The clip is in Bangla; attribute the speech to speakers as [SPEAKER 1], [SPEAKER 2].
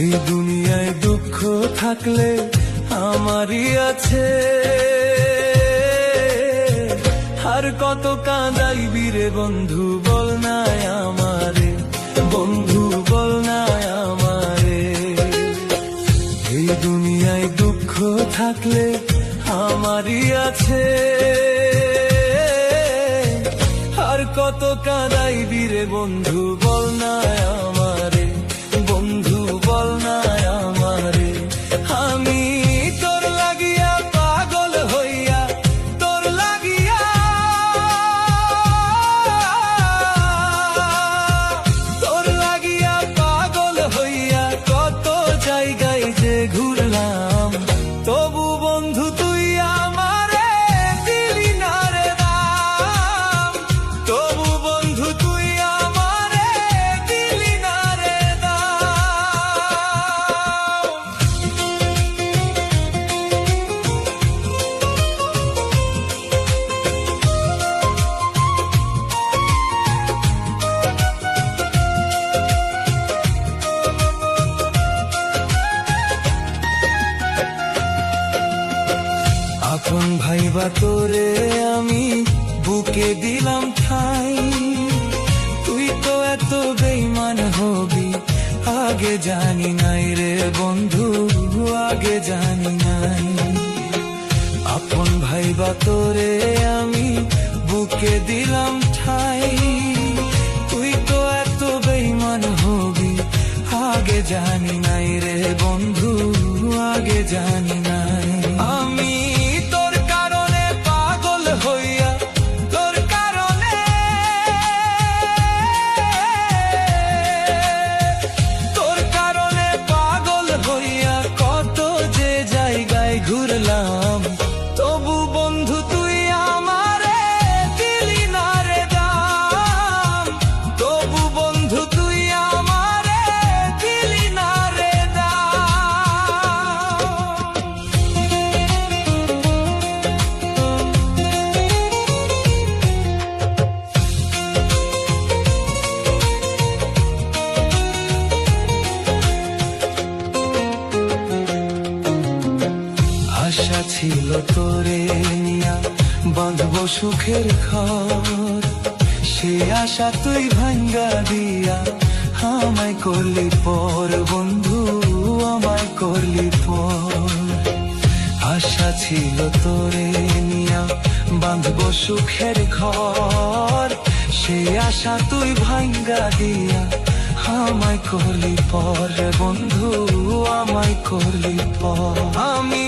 [SPEAKER 1] এই দুনিয়ায় দুঃখ থাকলে আমারই আছে, আর কত কাঁদাইবি রে বন্ধু বল না আমারে, বন্ধু বল না আমারে। এই দুনিয়ায় দুঃখ থাকলে আমারই আছে, আর কত কাঁদাইবি রে বন্ধু বল না আমারে, বন্ধু বল না আমারে। আমি তোর লাগিয়া পাগল হইয়া, তোর লাগিয়া, তোর লাগিয়া পাগল হইয়া কত জায়গায় যে ঘুরলাম, তবু বন্ধু তুই আমারে দিলি না রে দাম, তবু বন্ধু তুই আমারে দিলি না রে দাম। আপন ভাইবা তোরে আমি বুকে দিলাম ঠাই, তুই তো এত বেঈমান হবি আগে জানি নাই রে বন্ধু, আগে জানি নাই। আপন ভাইবা তোরে আমি বুকে দিলাম ঠাই, তুই তো এত বেঈমান হবি আগে জানি নাই রে বন্ধু, আগে জানি নাই। আমি তোর কারণে পাগল হইয়া, তোর কারণে, তোর কারণে পাগল হইয়া কত যে জায়গায় ঘুরলাম, তবু বন্ধু তুই আমারে দিলি না রে দাম, তবু বন্ধু তুই আমারে দিলি না রে দাম। আশা ছিল তোরে নিয়া বাঁধবো সুখের ঘর, সে আশা তুই ভাঙ্গা দিয়া আমায় করলি পর বন্ধু, আমায় করলি পর। আশা ছিল তোরে নিয়া বাঁধবো সুখের ঘর, সে আশা তুই ভাঙ্গা দিয়া আমায় করলি পর বন্ধু, আমায় করলি পর। আমি